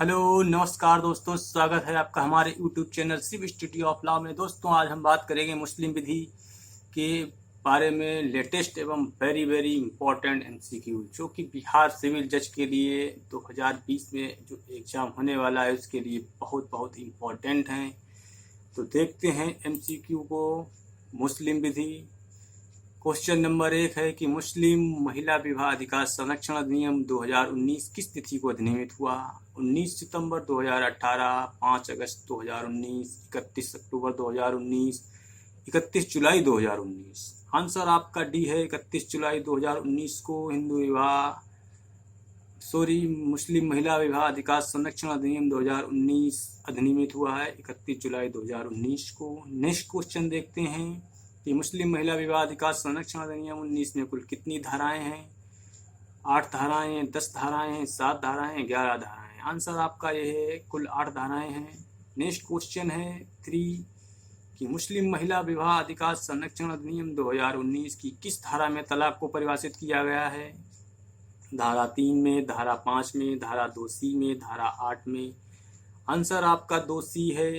Hello नमस्कार दोस्तों, स्वागत है आपका हमारे YouTube channel Shiv study of law में। दोस्तों आज हम बात करेंगे मुस्लिम विधि के बारे में, लेटेस्ट एवं वेरी वेरी इंपॉर्टेंट एमसीक्यू जो कि बिहार सिविल जज के लिए 2020 में जो एग्ज़ाम होने वाला है उसके लिए बहुत बहुत इम्पोर्टेंट हैं। तो देखते हैं एमसीक्यू को। मुस्लिम विधि क्वेश्चन नंबर 1 है कि मुस्लिम महिला विवाह अधिकार संरक्षण अधिनियम 2019 किस तिथि को अधिनियमित हुआ? 19 सितंबर 2018, 5 अगस्त 2019, 31 अक्टूबर 2019, 31 जुलाई 2019। आंसर आपका डी है, 31 जुलाई 2019 को मुस्लिम महिला विवाह अधिकार संरक्षण अधिनियम 2019 अधिनियमित हुआ है 31 जुलाई 2019 को। नेक्स्ट क्वेश्चन देखते हैं कि मुस्लिम महिला विवाह अधिकार संरक्षण अधिनियम 19 में कुल कितनी धाराएं हैं? 8 धाराएं हैं, 10 धाराएं हैं, 7 धाराएं हैं, 11 धाराएं हैं। आंसर आपका यह है, कुल 8 धाराएं हैं। नेक्स्ट क्वेश्चन है 3 कि मुस्लिम महिला विवाह अधिकार संरक्षण अधिनियम 2019 की किस धारा में तलाक को परिभाषित किया गया है? धारा 3 में, धारा 5 में, धारा 2C में, धारा 8 में। आंसर आपका 2C है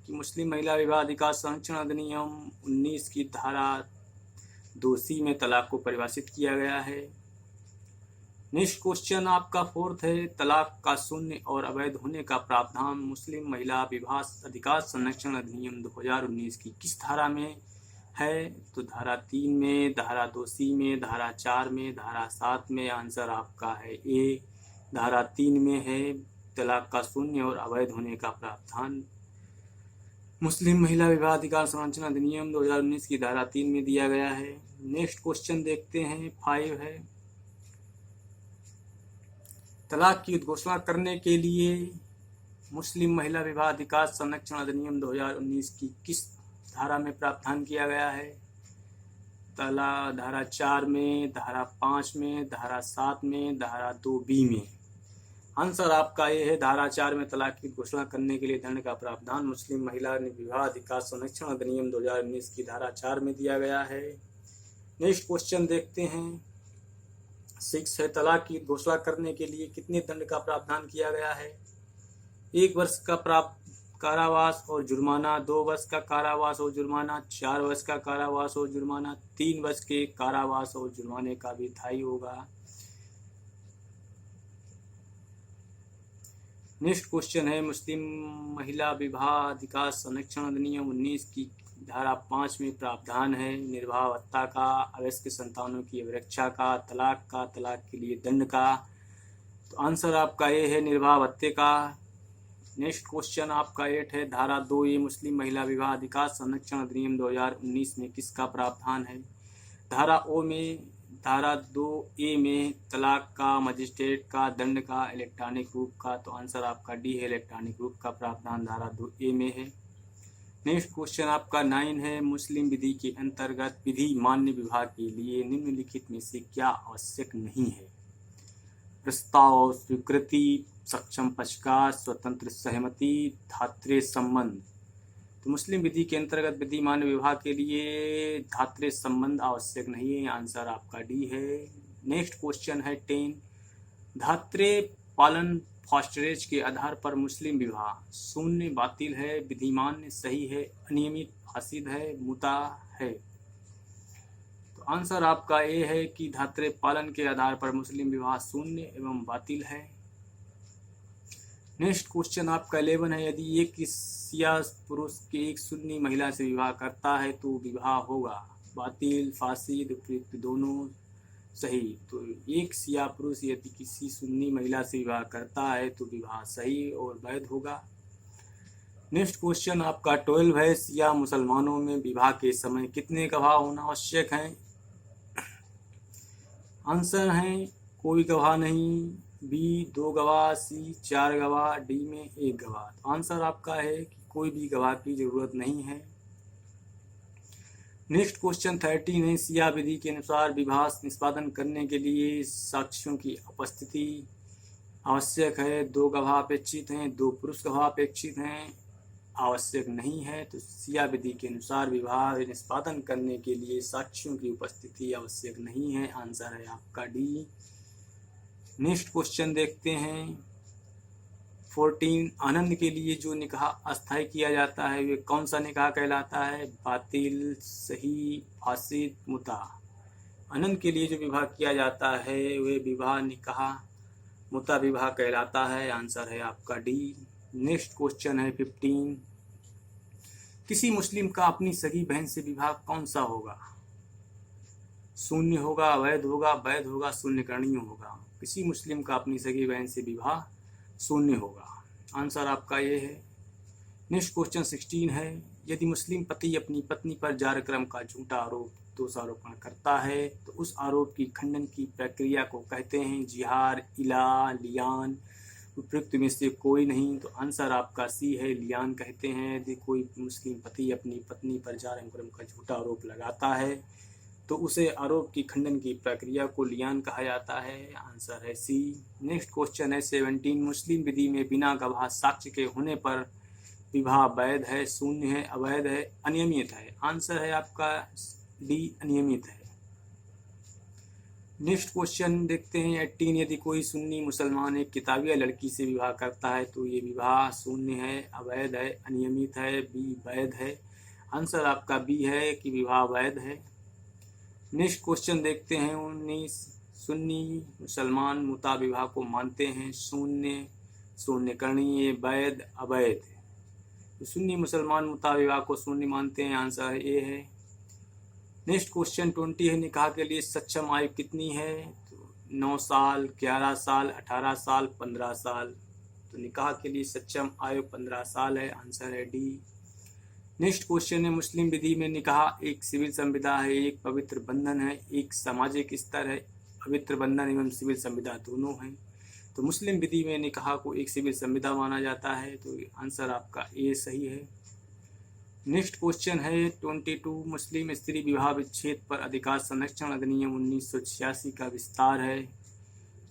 कि मुस्लिम महिला विवाह अधिकार संरक्षण अधिनियम 19 की धारा 2C में तलाक को परिभाषित किया गया है। नेक्स्ट क्वेश्चन आपका 4 है, तलाक का शून्य और अवैध होने का प्रावधान मुस्लिम महिला विवाह अधिकार संरक्षण अधिनियम 2019 की किस धारा में है? तो धारा 3 में, धारा 2C में, धारा 4 में, धारा 7 में। आंसर आपका है ए, धारा 3 में है। तलाक का शून्य और अवैध होने का प्रावधान मुस्लिम महिला विवाह अधिकार संरक्षण अधिनियम 2019 की धारा 3 में दिया गया है। नेक्स्ट क्वेश्चन देखते हैं 5 है, तलाक की उद्घोषणा करने के लिए मुस्लिम महिला विवाह अधिकार संरक्षण अधिनियम 2019 की किस धारा में प्रावधान किया गया है? धारा 4 में, धारा 5 में, धारा 7 में, धारा 2B में। आंसर आपका ये है, धारा 4 में तलाक की घोषणा करने के लिए दंड का प्रावधान मुस्लिम महिला विवाह अधिकार संरक्षण अधिनियम 2019 की धारा 4 में दिया गया है। नेक्स्ट क्वेश्चन देखते हैं 6 है, तलाक की घोषणा करने के लिए कितने दंड का प्रावधान किया गया है? 1 वर्ष का कारावास और जुर्माना, 2 वर्ष का कारावास और जुर्माना, 4 वर्ष का कारावास और जुर्माना, 3 वर्ष के कारावास और जुर्माने का भी थाई होगा। नेक्स्ट क्वेश्चन है, मुस्लिम महिला विवाह अधिकार संरक्षण अधिनियम 19 की धारा 5 में प्रावधान है निर्वाह भत्ता का, अवयस्क संतानों की अभिरक्षा का, तलाक के लिए दंड का। तो आंसर आपका ये है, निर्वाह भत्ते का। नेक्स्ट क्वेश्चन आपका 8 है, धारा 2A मुस्लिम महिला विवाह अधिकार संरक्षण अधिनियम 2019 में किसका प्रावधान है? धारा 2A में तलाक का, मजिस्ट्रेट का, दंड का, इलेक्ट्रॉनिक रूप का। तो आंसर आपका डी है, इलेक्ट्रॉनिक रूप का प्रावधान धारा 2A में है। नेक्स्ट क्वेश्चन आपका 9 है, मुस्लिम विधि के अंतर्गत विधि मान्य विवाह के लिए निम्नलिखित में से क्या आवश्यक नहीं है? प्रस्ताव, स्वीकृति, सक्षम पक्ष का, स्वतंत्र सहमति, धात्रेय संबंध। तो मुस्लिम विधि के अंतर्गत विधि मान्य विवाह के लिए धात्रेय संबंध आवश्यक नहीं है। आंसर आपका डी है। नेक्स्ट क्वेश्चन है 10, धात्रेय पालन फॉस्टरेज के आधार पर मुस्लिम विवाह शून्य, बातिल है, विधिमान्य, सही है, अनियमित, फासिद है, मुता है। तो आंसर आपका ए है कि धात्रेय पालन के आधार पर मुस्लिम विवाह शून्य एवं बातिल है। नेक्स्ट क्वेश्चन आपका 11 है, यदि एक शिया पुरुष के एक सुन्नी महिला से विवाह करता है तो विवाह होगा बातिल, फासिद, उपयुक्त, दोनों, सही। तो एक शिया पुरुष यदि किसी सुन्नी महिला से विवाह करता है तो विवाह सही और वैध होगा। नेक्स्ट क्वेश्चन आपका 12 है, शिया मुसलमानों में विवाह के समय कितने गवाह होना आवश्यक है? आंसर है कोई गवाह नहीं, बी 2 गवाह, सी 4 गवाह, डी में 1 गवाह। तो आंसर आपका है कि कोई भी गवाह की जरूरत नहीं है। नेक्स्ट क्वेश्चन 13 है, शिया विधि के अनुसार विवाह निष्पादन करने के लिए साक्ष्यों की उपस्थिति आवश्यक है। 2 गवाह अपेक्षित हैं, 2 पुरुष गवाह अपेक्षित हैं, आवश्यक नहीं है। तो शिया विधि के अनुसार विवाह निष्पादन करने के लिए साक्ष्यों की उपस्थिति आवश्यक नहीं है। आंसर है आपका डी। नेक्स्ट क्वेश्चन देखते हैं 14 आनंद के लिए जो निकाह अस्थायी किया जाता है वे कौन सा निकाह कहलाता है? बातिल, सही, फासिद, मुता। आनंद के लिए जो विवाह किया जाता है वे विवाह निकाह मुता विवाह कहलाता है। आंसर है आपका डी। नेक्स्ट क्वेश्चन है 15। किसी मुस्लिम का अपनी सगी बहन से विवाह कौन सा होगा? शून्य होगा, अवैध होगा, वैध होगा, शून्यकरणीय होगा। किसी मुस्लिम का अपनी सगी बहन से विवाह शून्य होगा। आंसर आपका ये है। नेक्स्ट क्वेश्चन 16 है। यदि मुस्लिम पति अपनी पत्नी पर जारक्रम का झूठा आरोप दोषारोपण करता है तो उस आरोप की खंडन की प्रक्रिया को कहते हैं जिहार, इला, लियान। उपयुक्त में से कोई नहीं, तो आंसर आपका सी है, लियान कहते हैं। यदि कोई मुस्लिम पति अपनी पत्नी पर जारक्रम का झूठा आरोप लगाता है तो उसे आरोप की खंडन की प्रक्रिया को लियान कहा जाता है। आंसर है सी। नेक्स्ट क्वेश्चन है 17। मुस्लिम विधि में बिना गवाह साक्ष्य के होने पर विवाह वैध है, शून्य है, अवैध है, अनियमित है। आंसर है आपका डी, अनियमित है। नेक्स्ट क्वेश्चन देखते हैं 18। यदि कोई सुन्नी मुसलमान एक किताबिया लड़की से विवाह करता है तो ये विवाह शून्य है, अवैध है, अनियमित है, बी, वैध है। आंसर आपका बी है कि विवाह वैध है। नेक्स्ट क्वेश्चन देखते हैं 19। सुन्नी मुसलमान मुता विवाह को मानते हैं, शून्य, शून्यकरणीय, वैध, अवैध। तो सुन्नी मुसलमान मुता विवाह को शून्य मानते हैं। आंसर ए है। नेक्स्ट क्वेश्चन 20 है। निकाह के लिए सक्षम आयु कितनी है? तो 9 साल, 11 साल, 18 साल, 15 साल। तो निकाह के लिए सक्षम आयु 15 साल है। आंसर है डी। नेक्स्ट क्वेश्चन है मुस्लिम विधि में निकाह एक सिविल संविदा है, एक पवित्र बंधन है, एक सामाजिक स्तर है। पवित्र बंधन एवं सिविल संविदा दोनों हैं। तो मुस्लिम विधि में निकाह को एक सिविल संविदा माना जाता है। तो आंसर आपका ए सही है। नेक्स्ट क्वेश्चन है 22। मुस्लिम स्त्री विवाह विच्छेद पर अधिकार संरक्षण अधिनियम 1986 का विस्तार है।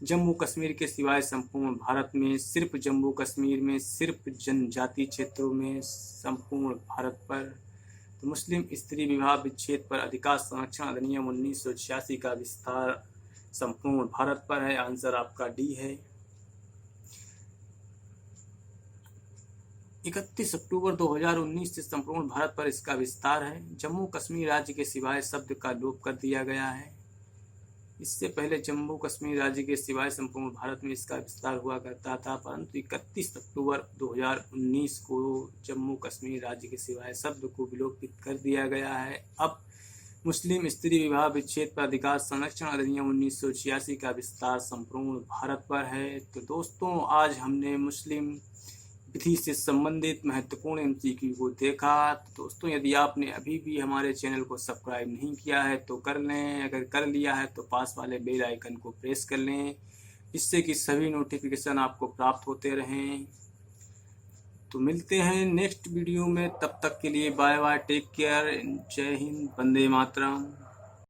जम्मू कश्मीर के सिवाय संपूर्ण भारत में, सिर्फ जम्मू कश्मीर में, सिर्फ जनजातीय क्षेत्रों में, संपूर्ण भारत पर। तो मुस्लिम स्त्री विवाह विच्छेद पर अधिकार संरक्षण अधिनियम 1986 का विस्तार संपूर्ण भारत पर है। आंसर आपका डी है। 31 अक्टूबर 2019 से संपूर्ण भारत पर इसका विस्तार है। जम्मू कश्मीर राज्य के सिवाय शब्द का लोप कर दिया गया है। इससे पहले जम्मू कश्मीर राज्य के सिवाय संपूर्ण भारत में इसका विस्तार हुआ करता था, परंतु 31 अक्टूबर 2019 को जम्मू कश्मीर राज्य के सिवाय शब्द को विलोपित कर दिया गया है। अब मुस्लिम स्त्री विवाह विच्छेद पर अधिकार संरक्षण अधिनियम 1986 का विस्तार संपूर्ण भारत पर है। तो दोस्तों, आज हमने मुस्लिम विधि से संबंधित महत्वपूर्ण एमसीक्यू को देखा। तो दोस्तों, यदि आपने अभी भी हमारे चैनल को सब्सक्राइब नहीं किया है तो कर लें। अगर कर लिया है तो पास वाले बेल आइकन को प्रेस कर लें, जिससे कि सभी नोटिफिकेशन आपको प्राप्त होते रहें। तो मिलते हैं नेक्स्ट वीडियो में, तब तक के लिए बाय बाय, टेक केयर, जय हिंद, वंदे मातरम।